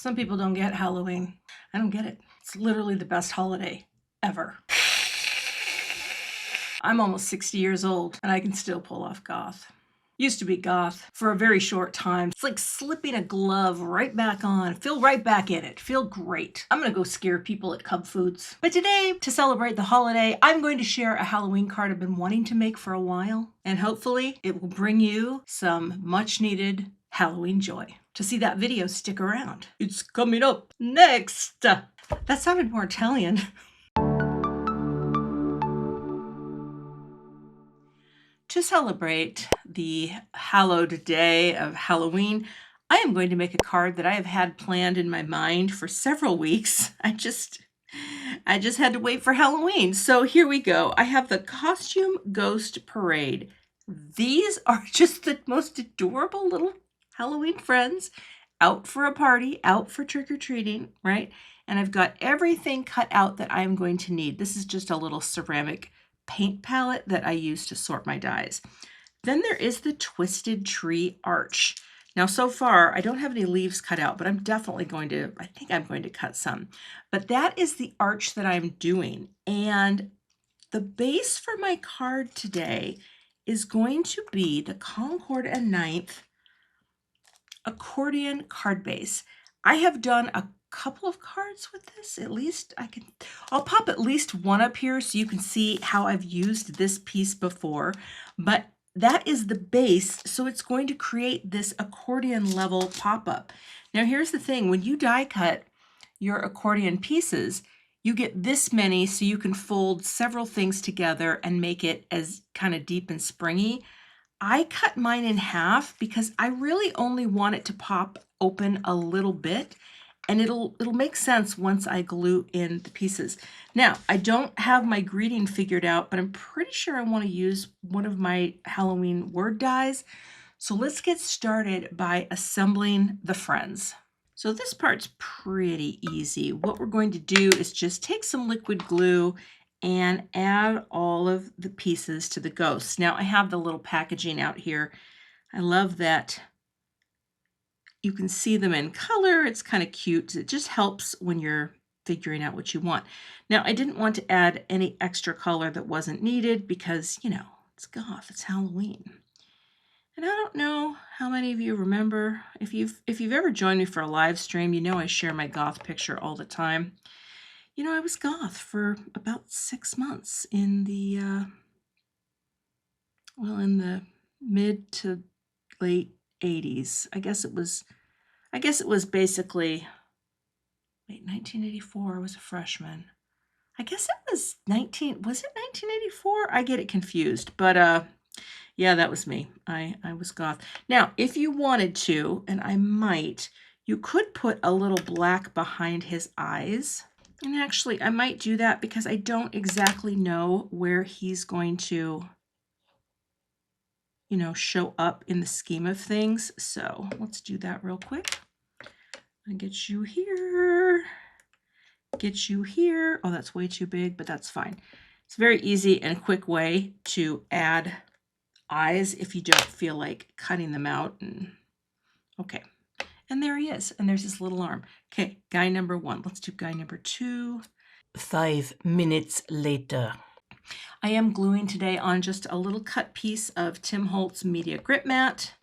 Some people don't get Halloween. I don't get it. It's literally the best holiday ever. I'm almost 60 years old and I can still pull off goth. Used to be goth for a very short time. It's like slipping a glove right back on. Feel right back in it. Feel great. I'm gonna go scare people at Cub Foods. But today, to celebrate the holiday, I'm going to share a Halloween card I've been wanting to make for a while. And hopefully it will bring you some much needed Halloween joy. To see that video, stick around. It's coming up next. That sounded more Italian. To celebrate the hallowed day of Halloween, I am going to make a card that I have had planned in my mind for several weeks. I just had to wait for Halloween. So here we go. I have the Costume Ghost Parade. These are just the most adorable little Halloween friends out for a party, out for trick-or-treating, right? And I've got everything cut out that I'm going to need. This is just a little ceramic paint palette that I use to sort my dies. Then there is the Twisted Tree Arch. Now, so far, I don't have any leaves cut out, but I'm definitely going to, I think I'm going to cut some. But that is the arch that I'm doing. And the base for my card today is going to be the Concord and Ninth Accordion card base. I have done a couple of cards with this. At least I'll pop at least one up here so you can see how I've used this piece before, but that is the base, so it's going to create this accordion level pop-up. Now here's the thing, when you die cut your accordion pieces, you get this many so you can fold several things together and make it as kind of deep and springy. I cut mine in half because I really only want it to pop open a little bit, and it'll make sense once I glue in the pieces. Now, I don't have my greeting figured out, but I'm pretty sure I want to use one of my Halloween word dies. So let's get started by assembling the friends. So this part's pretty easy. What we're going to do is just take some liquid glue and add all of the pieces to the ghosts. Now I have the little packaging out here. I love that you can see them in color. It's kind of cute. It just helps when you're figuring out what you want. Now I didn't want to add any extra color that wasn't needed because, you know, it's goth, it's Halloween. And I don't know how many of you remember, if you've ever joined me for a live stream, you know I share my goth picture all the time. You know, I was goth for about 6 months in the, in the mid to late 80s. I guess it was basically, 1984, I was a freshman. I guess it was was it 1984? I get it confused, but yeah, that was me. I was goth. Now, if you wanted to, and I might, you could put a little black behind his eyes. And actually, I might do that because I don't exactly know where he's going to, you know, show up in the scheme of things. So let's do that real quick. And get you here. Get you here. Oh, that's way too big, but that's fine. It's a very easy and quick way to add eyes if you don't feel like cutting them out. And okay. And there he is. And there's his little arm. Okay, guy number 1. Let's do guy number 2. 5 minutes later. I am gluing today on just a little cut piece of Tim Holtz Media Grip Mat.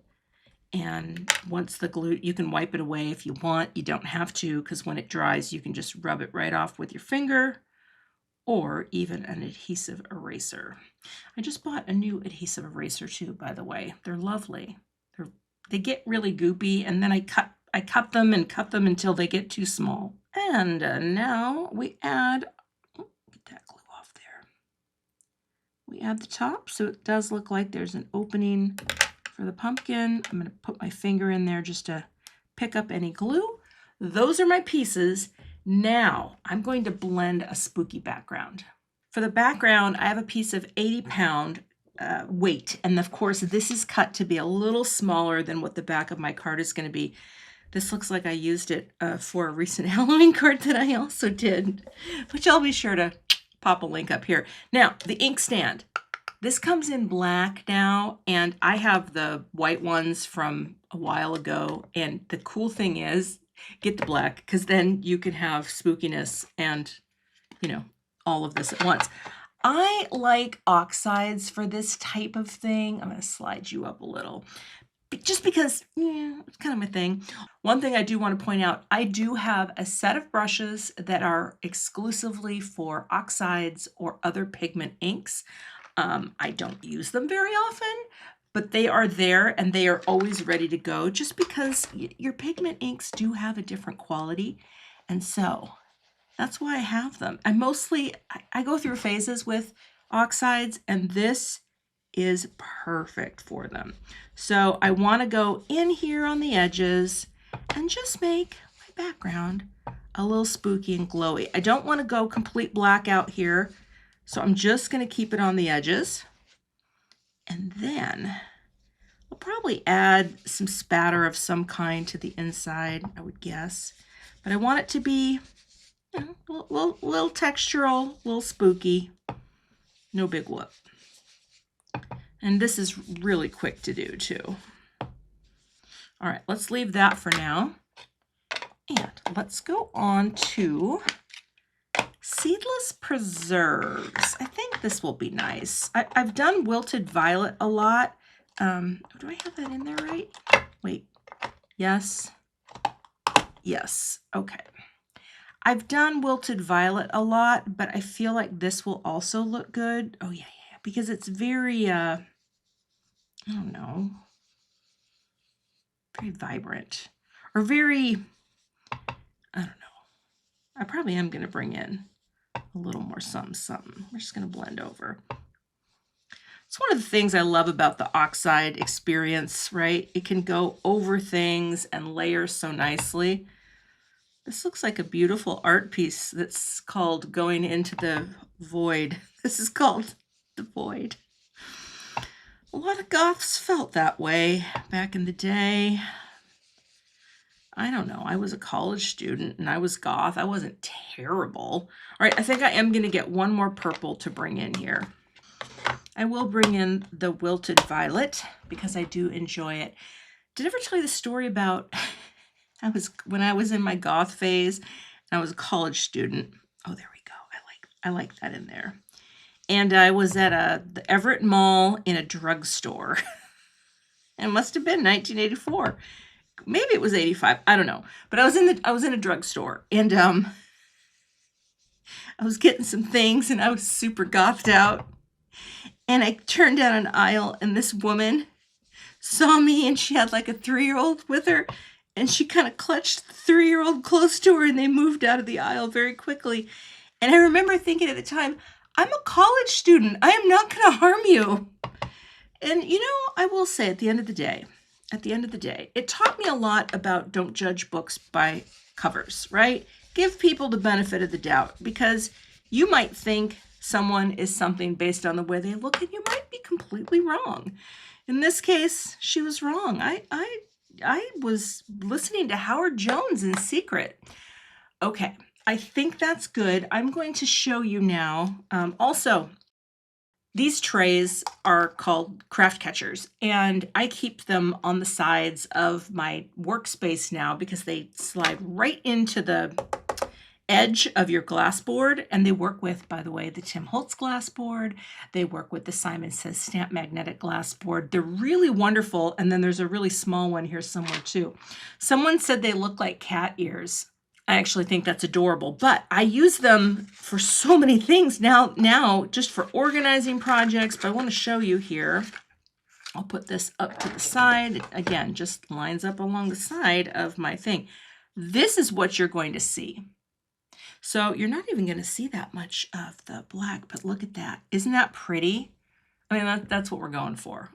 And once the glue, you can wipe it away if you want. You don't have to, because when it dries, you can just rub it right off with your finger or even an adhesive eraser. I just bought a new adhesive eraser too, by the way. They're lovely. They get really goopy, and then I cut them until they get too small. And now we add, get that glue off there. We add the top, so it does look like there's an opening for the pumpkin. I'm going to put my finger in there just to pick up any glue. Those are my pieces. Now I'm going to blend a spooky background. For the background, I have a piece of 80-pound weight. And of course, this is cut to be a little smaller than what the back of my card is going to be. This looks like I used it for a recent Halloween card that I also did, which I'll be sure to pop a link up here. Now, the inkstand. This comes in black now, and I have the white ones from a while ago. And the cool thing is, Get the black, because then you can have spookiness and, you know, all of this at once. I like oxides for this type of thing. I'm going to slide you up a little. Just because, yeah, it's kind of my thing. One thing I do want to point out, I do have a set of brushes that are exclusively for oxides or other pigment inks. I don't use them very often, but they are there and they are always ready to go just because your pigment inks do have a different quality. And so that's why I have them. I go through phases with oxides, and this is perfect for them. So I want to go in here on the edges and just make my background a little spooky and glowy. I don't want to go complete black out here, so I'm just going to keep it on the edges. And then I'll probably add some spatter of some kind to the inside, I would guess. But I want it to be, you know, a little textural, a little spooky. No big whoop. And this is really quick to do too. All right, let's leave that for now. And let's go on to seedless preserves. I think this will be nice. I've done wilted violet a lot. Do I have that in there right? Wait, yes. Yes, okay. I've done wilted violet a lot, but I feel like this will also look good. Oh yeah, because it's very, I don't know, very vibrant or very, I don't know. I probably am going to bring in a little more something. We're just going to blend over. It's one of the things I love about the oxide experience, right? It can go over things and layer so nicely. This looks like a beautiful art piece that's called Going Into the Void. This is called The Void. A lot of goths felt that way back in the day. I don't know. I was a college student and I was goth. I wasn't terrible. All right, I think I am going to get one more purple to bring in here. I will bring in the wilted violet because I do enjoy it. Did I ever tell you the story about when I was in my goth phase and I was a college student? Oh, there we go. I like that in there. And I was at the Everett Mall in a drugstore. It must have been 1984. Maybe it was 85. I don't know. But I was in a drugstore and I was getting some things and I was super gothed out. And I turned down an aisle and this woman saw me and she had like a 3-year-old with her and she kind of clutched the 3-year-old close to her and they moved out of the aisle very quickly. And I remember thinking at the time, I'm a college student. I am not going to harm you. And you know, I will say at the end of the day, it taught me a lot about don't judge books by covers, right? Give people the benefit of the doubt because you might think someone is something based on the way they look and you might be completely wrong. In this case, she was wrong. I was listening to Howard Jones in secret. Okay, I think that's good. I'm going to show you now. Also, these trays are called craft catchers, and I keep them on the sides of my workspace now because they slide right into the edge of your glass board, and they work with, by the way, the Tim Holtz glass board. They work with the Simon Says Stamp magnetic glass board. They're really wonderful, and then there's a really small one here somewhere too. Someone said they look like cat ears. I actually think that's adorable, but I use them for so many things now just for organizing projects, but I want to show you here. I'll put this up to the side. It, again, just lines up along the side of my thing. This is what you're going to see. So you're not even going to see that much of the black, but look at that. Isn't that pretty? I mean, that's what we're going for.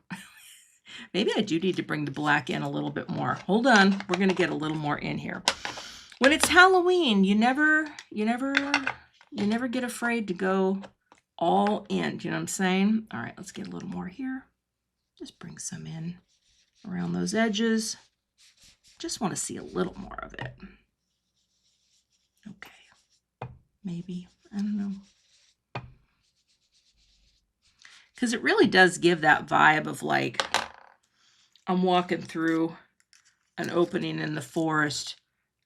Maybe I do need to bring the black in a little bit more. Hold on. We're going to get a little more in here. When it's Halloween, you never get afraid to go all in. Do you know what I'm saying? All right, let's get a little more here. Just bring some in around those edges. Just want to see a little more of it. Okay, maybe, I don't know. Because it really does give that vibe of like, I'm walking through an opening in the forest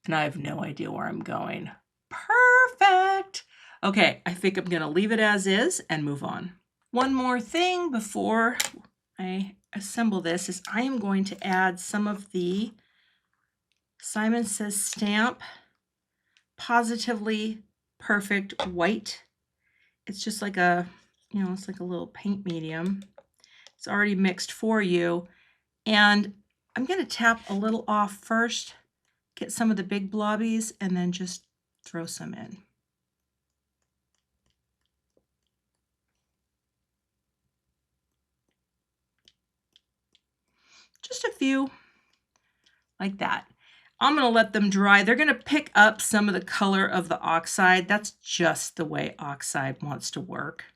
And I have no idea where I'm going. Perfect. Okay, I think I'm going to leave it as is and move on. One more thing before I assemble this is I am going to add some of the Simon Says Stamp Positively Perfect White. It's just like a, it's like a little paint medium. It's already mixed for you. And I'm going to tap a little off first, get some of the big blobbies, and then just throw some in. Just a few, like that. I'm going to let them dry. They're going to pick up some of the color of the oxide. That's just the way oxide wants to work.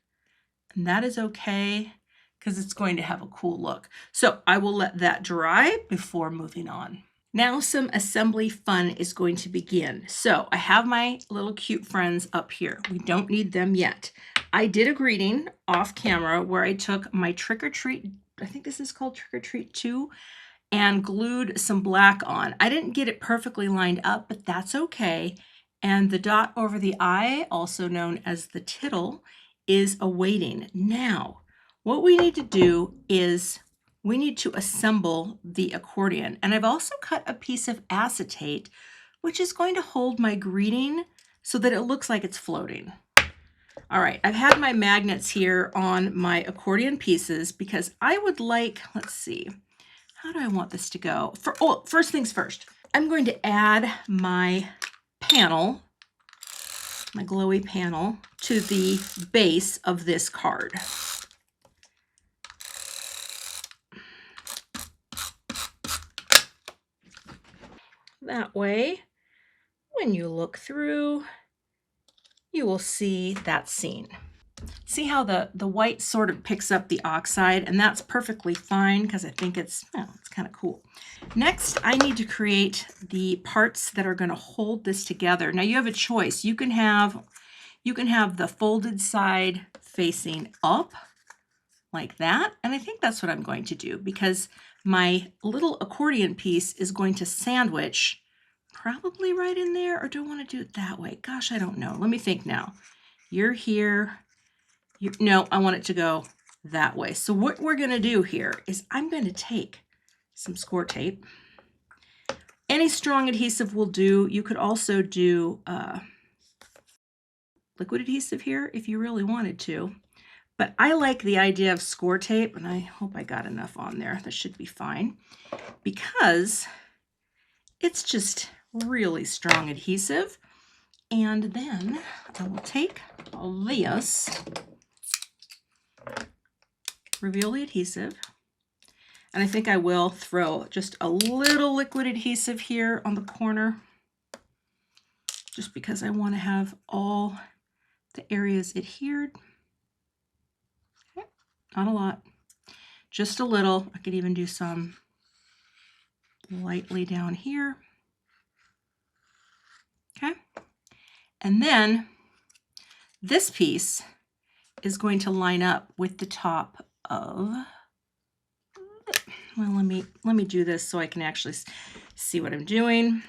And that is okay because it's going to have a cool look. So I will let that dry before moving on. Now some assembly fun is going to begin. So I have my little cute friends up here. We don't need them yet. I did a greeting off camera where I took my Trick or Treat, I think this is called Trick or Treat 2, and glued some black on. I didn't get it perfectly lined up, but that's okay. And the dot over the I, also known as the tittle, is awaiting. Now, what we need to do is we need to assemble the accordion. And I've also cut a piece of acetate, which is going to hold my greeting so that it looks like it's floating. All right, I've had my magnets here on my accordion pieces because I would like, let's see, how do I want this to go? First things first, I'm going to add my panel, my glowy panel, to the base of this card. That way, when you look through, you will see that scene. See how the white sort of picks up the oxide, and that's perfectly fine because I think it's kind of cool. Next, I need to create the parts that are going to hold this together. Now you have a choice. You can have the folded side facing up like that, and I think that's what I'm going to do because my little accordion piece is going to sandwich probably right in there, or do I want to do it that way? Gosh, I don't know. Let me think now. You're here. No, I want it to go that way. So what we're going to do here is I'm going to take some score tape. Any strong adhesive will do. You could also do liquid adhesive here if you really wanted to. But I like the idea of score tape, and I hope I got enough on there. That should be fine because it's just really strong adhesive. And then I will take this, reveal the adhesive, and I think I will throw just a little liquid adhesive here on the corner just because I want to have all the areas adhered. Okay. Not a lot, just a little. I could even do some lightly down here. Okay. And then this piece is going to line up with the top of, well, let me do this so I can actually see what I'm doing.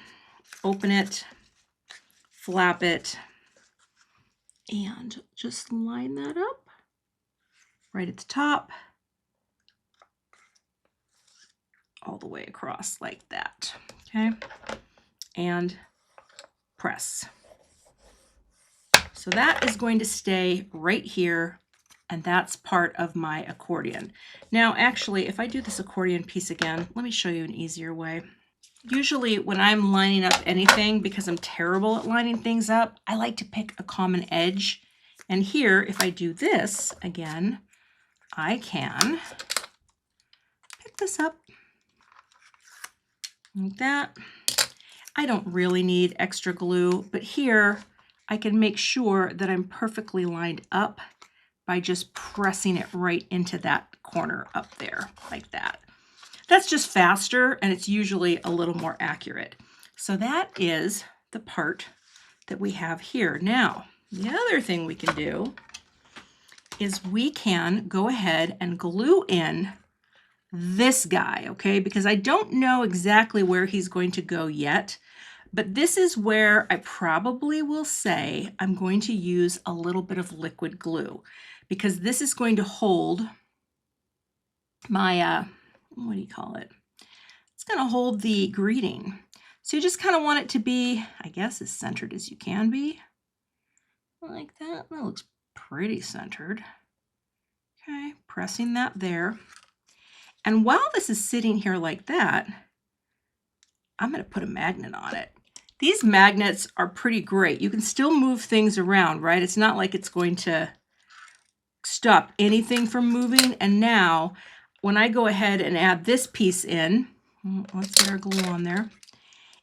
Open it, flap it, and just line that up right at the top, all the way across like that, okay? And press. So that is going to stay right here, and that's part of my accordion. Now, actually, if I do this accordion piece again, let me show you an easier way. Usually when I'm lining up anything, because I'm terrible at lining things up, I like to pick a common edge. And here, if I do this again, I can pick this up like that. I don't really need extra glue, but here I can make sure that I'm perfectly lined up by just pressing it right into that corner up there like that. That's just faster, and it's usually a little more accurate. So that is the part that we have here. Now, the other thing we can do is we can go ahead and glue in this guy, okay? Because I don't know exactly where he's going to go yet, But this is where I probably will say I'm going to use a little bit of liquid glue, because this is going to hold my, what do you call it? It's going to hold the greeting. So you just kind of want it to be, I guess, as centered as you can be. Like that. That looks pretty centered. Okay, pressing that there. And while this is sitting here like that, I'm going to put a magnet on it. These magnets are pretty great. You can still move things around, right? It's not like it's going to stop anything from moving. And now, when I go ahead and add this piece in, let's get our glue on there.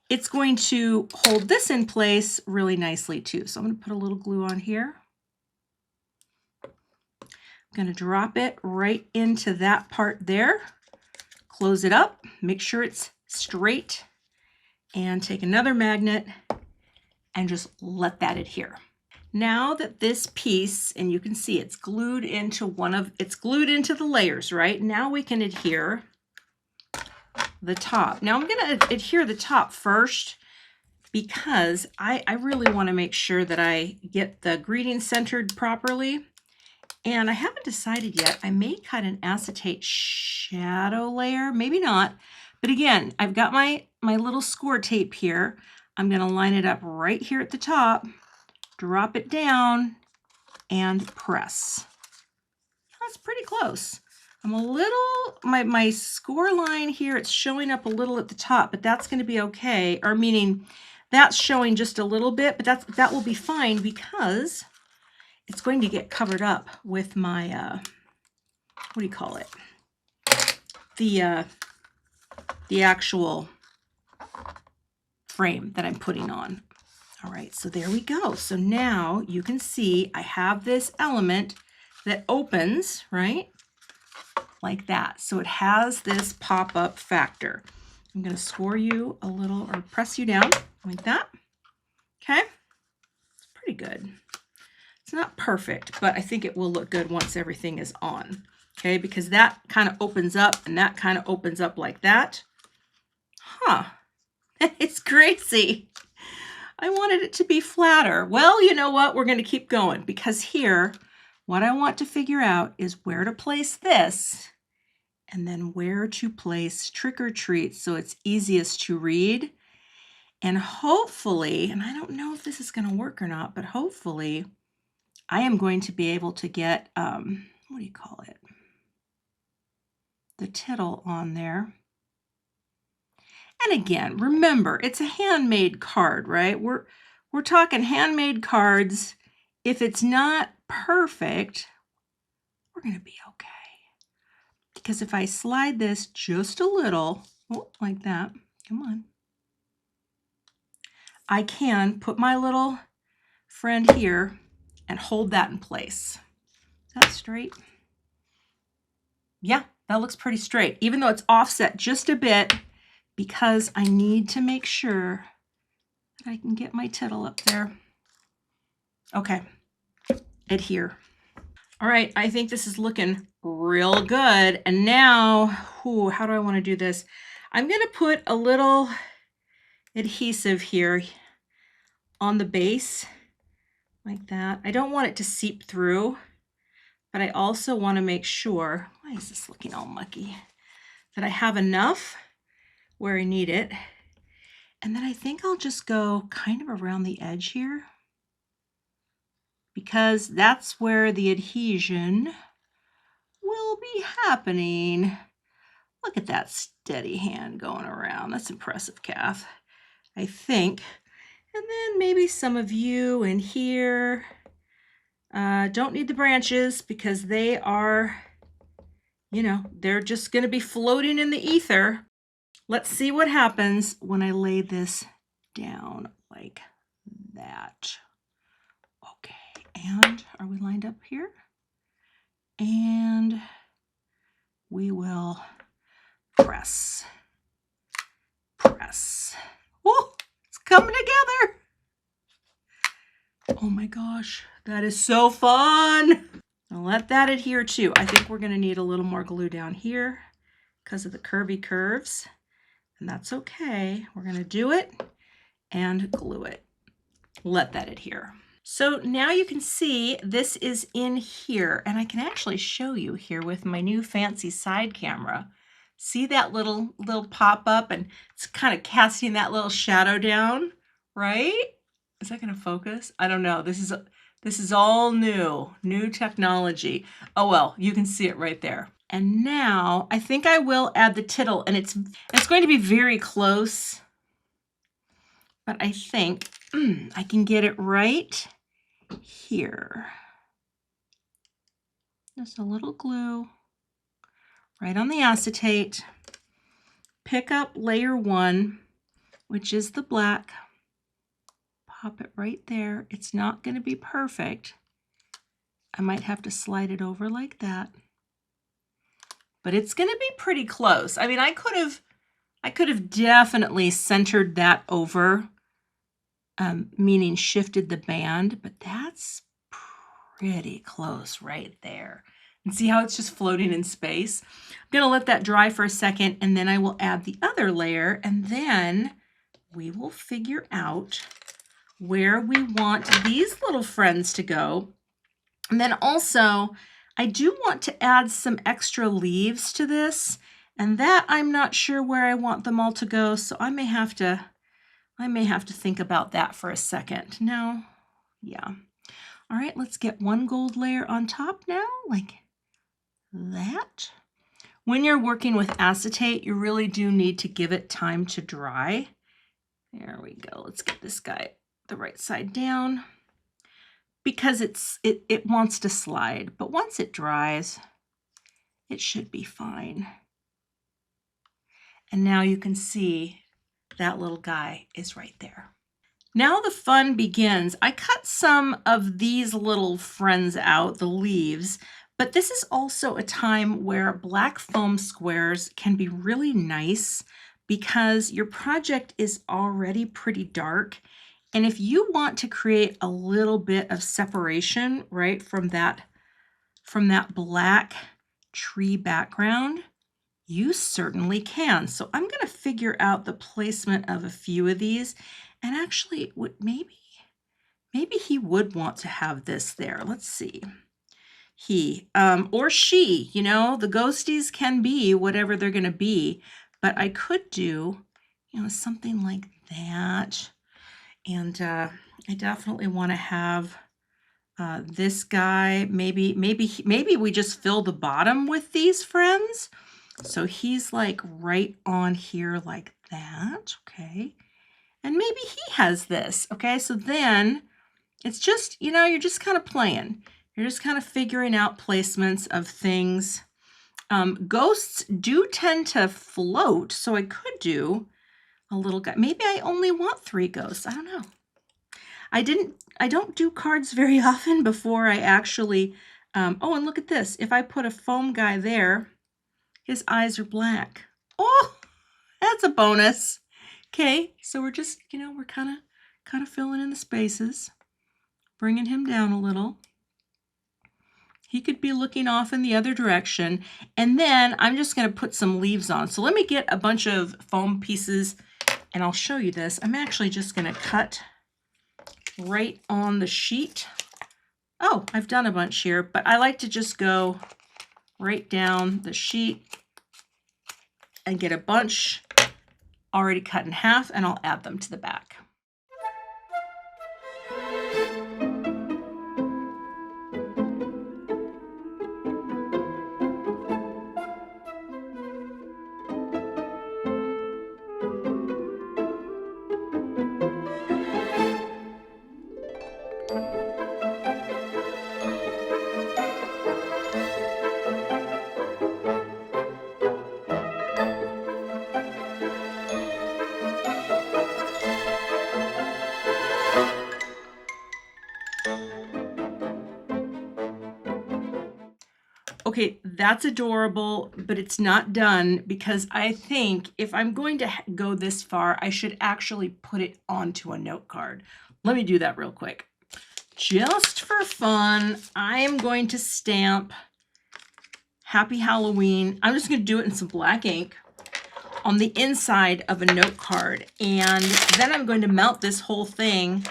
It's going to hold this in place really nicely too. So I'm going to put a little glue on here. I'm going to drop it right into that part there. Close it up, make sure it's straight, and take another magnet and just let that adhere. Now that this piece, and you can see it's glued into it's glued into the layers, right? Now we can adhere the top. Now I'm going to adhere the top first because I really want to make sure that I get the greeting centered properly. And I haven't decided yet. I may cut an acetate shadow layer, maybe not. But again, I've got my little score tape here. I'm going to line it up right here at the top, drop it down, and press. That's pretty close. I'm a little, my score line here, it's showing up a little at the top, but that's going to be okay. Or meaning that's showing just a little bit, but that will be fine because it's going to get covered up with my, what do you call it? The actual frame that I'm putting on. All right, so there we go. So now you can see I have this element that opens, right? Like that. So it has this pop-up factor. I'm going to score you a little, or press you down like that. Okay, it's pretty good. It's not perfect, but I think it will look good once everything is on. Okay, because that kind of opens up and that kind of opens up like that. Huh, it's crazy. I wanted it to be flatter. Well, you know what? We're going to keep going because here, what I want to figure out is where to place this and then where to place Trick or Treat so it's easiest to read. And hopefully, and I don't know if this is going to work or not, but hopefully I am going to be able to get, what do you call it? The tittle on there. And again, remember, it's a handmade card, right? We're talking handmade cards. If it's not perfect, we're going to be okay. Because if I slide this just a little, like that, come on, I can put my little friend here and hold that in place. Is that straight? Yeah, that looks pretty straight, even though it's offset just a bit because I need to make sure that I can get my tittle up there. Okay, adhere. All right, I think this is looking real good. And now, how do I want to do this? I'm going to put a little adhesive here on the base like that. I don't want it to seep through, but I also want to make sure, why is this looking all mucky, that I have enough where I need it. And then I think I'll just go kind of around the edge here because that's where the adhesion will be happening. Look at that steady hand going around. That's impressive, Kath, I think. And then maybe some of you in here don't need the branches because they are, you know, they're just going to be floating in the ether. Let's see what happens when I lay this down like that. Okay, and are we lined up here? And we will press. Oh, it's coming together. Oh my gosh, that is so fun. I'll let that adhere too. I think we're gonna need a little more glue down here because of the curvy curves, and that's okay. We're gonna do it and glue it. Let that adhere. So now you can see this is in here, and I can actually show you here with my new fancy side camera. See that little pop up, and it's kind of casting that little shadow down, right? Is that going to focus? I don't know. This is all new technology. Oh well, you can see it right there. And now I think I will add the tittle, and it's going to be very close, but I think I can get it right here. Just a little glue right on the acetate. Pick up layer 1, which is the black. Pop it right there. It's not going to be perfect. I might have to slide it over like that. But it's going to be pretty close. I mean, I could have definitely centered that over, meaning shifted the band, but that's pretty close right there. And see how it's just floating in space? I'm going to let that dry for a second, and then I will add the other layer, and then we will figure out where we want these little friends to go. And then also, I do want to add some extra leaves to this, and that I'm not sure where I want them all to go, so I may have to think about that for a second. No, yeah. All right, let's get one gold layer on top now, like that. When you're working with acetate, you really do need to give it time to dry. There we go. Let's get this guy the right side down, because it wants to slide, but once it dries, it should be fine. And now you can see that little guy is right there. Now the fun begins. I cut some of these little friends out, the leaves, but this is also a time where black foam squares can be really nice because your project is already pretty dark. And if you want to create a little bit of separation, right, from that black tree background, you certainly can. So I'm going to figure out the placement of a few of these, and actually maybe he would want to have this there. Let's see. He or she, you know, the ghosties can be whatever they're going to be, but I could do, you know, something like that. And I definitely want to have this guy. Maybe we just fill the bottom with these friends. So he's like right on here like that. Okay. And maybe he has this. Okay. So then it's just, you know, you're just kind of playing. You're just kind of figuring out placements of things. Ghosts do tend to float. So I could do a little guy. Maybe I only want 3 ghosts. I don't know. I don't do cards very often before I actually, oh, and look at this. If I put a foam guy there, his eyes are black. Oh, that's a bonus. Okay, so we're just, you know, we're kind of filling in the spaces, bringing him down a little. He could be looking off in the other direction. And then I'm just going to put some leaves on. So let me get a bunch of foam pieces and I'll show you this. I'm actually just going to cut right on the sheet. Oh, I've done a bunch here, but I like to just go right down the sheet and get a bunch already cut in half, and I'll add them to the back. Okay, that's adorable, but it's not done because I think if I'm going to go this far, I should actually put it onto a note card. Let me do that real quick. Just for fun, I am going to stamp Happy Halloween. I'm just going to do it in some black ink on the inside of a note card. And then I'm going to mount this whole thing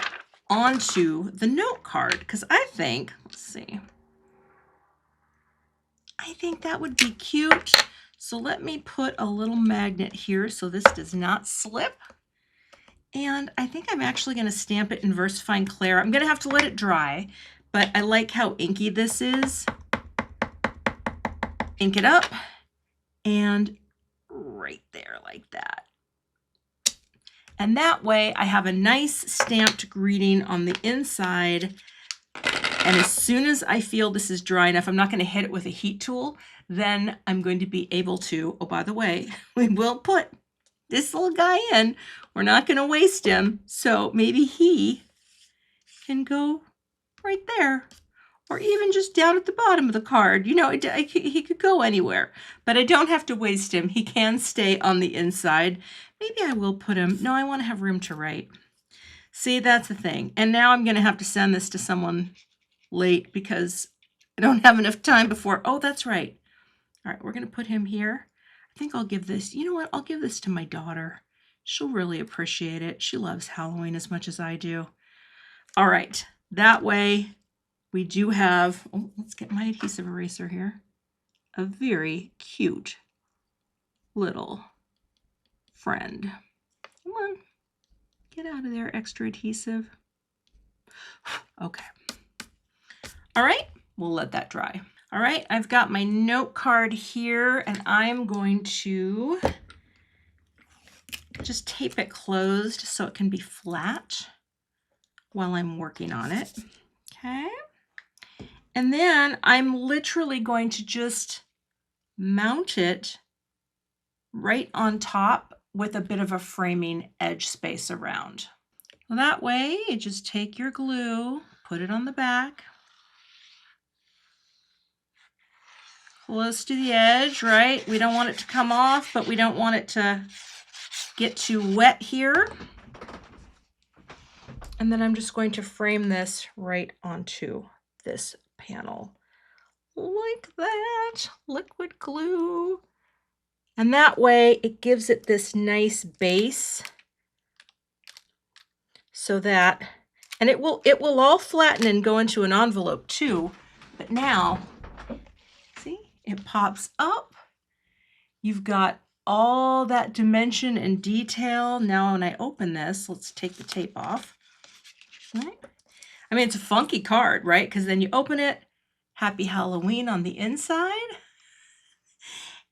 onto the note card because I think, let's see, I think that would be cute. So let me put a little magnet here so this does not slip. And I think I'm actually going to stamp it in VersaFine Clair. I'm going to have to let it dry, but I like how inky this is. Ink it up and right there like that. And that way I have a nice stamped greeting on the inside. And as soon as I feel this is dry enough, I'm not going to hit it with a heat tool, then I'm going to be able to, oh, by the way, we will put this little guy in. We're not going to waste him. So maybe he can go right there or even just down at the bottom of the card. You know, he could go anywhere, but I don't have to waste him. He can stay on the inside. Maybe I will put him. No, I want to have room to write. See, that's the thing. And now I'm going to have to send this to someone late because I don't have enough time before. Oh, that's right. All right, we're going to put him here. I think I'll give this, you know what? I'll give this to my daughter. She'll really appreciate it. She loves Halloween as much as I do. All right, that way we do have, oh, let's get my adhesive eraser here, a very cute little friend. Come on, get out of there, extra adhesive. Okay. All right, we'll let that dry. All right, I've got my note card here and I'm going to just tape it closed so it can be flat while I'm working on it. Okay. And then I'm literally going to just mount it right on top with a bit of a framing edge space around. Well, that way you just take your glue, put it on the back, close to the edge, right? We don't want it to come off, but we don't want it to get too wet here. And then I'm just going to frame this right onto this panel. Like that, liquid glue. And that way it gives it this nice base so that, and it will all flatten and go into an envelope too. But now, see, it pops up. You've got all that dimension and detail. Now when I open this, let's take the tape off. Right? I mean, it's a funky card, right? Because then you open it, Happy Halloween on the inside.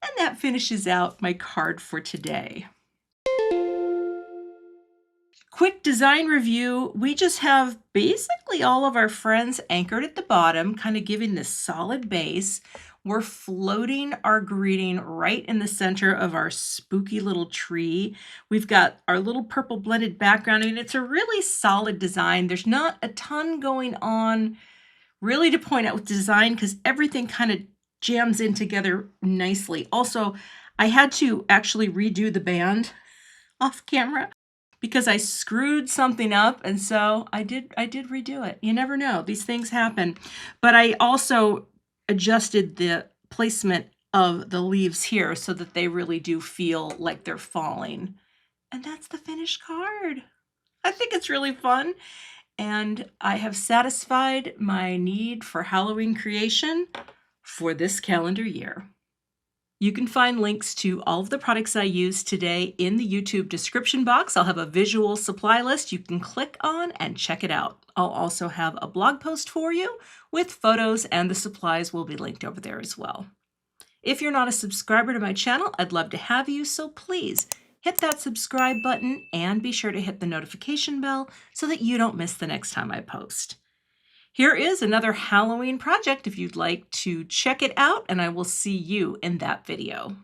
And that finishes out my card for today. Quick design review. We just have basically all of our friends anchored at the bottom, kind of giving this solid base. We're floating our greeting right in the center of our spooky little tree. We've got our little purple blended background. I mean, it's a really solid design. There's not a ton going on really to point out with design because everything kind of jams in together nicely. Also, I had to actually redo the band off camera because I screwed something up, and so I did redo it. You never know, these things happen. But I also adjusted the placement of the leaves here so that they really do feel like they're falling. And that's the finished card. I think it's really fun. And I have satisfied my need for Halloween creation for this calendar year. You can find links to all of the products I used today in the YouTube description box. I'll have a visual supply list you can click on and check it out. I'll also have a blog post for you with photos, and the supplies will be linked over there as well. If you're not a subscriber to my channel, I'd love to have you, so please hit that subscribe button and be sure to hit the notification bell so that you don't miss the next time I post. Here is another Halloween project if you'd like to check it out, and I will see you in that video.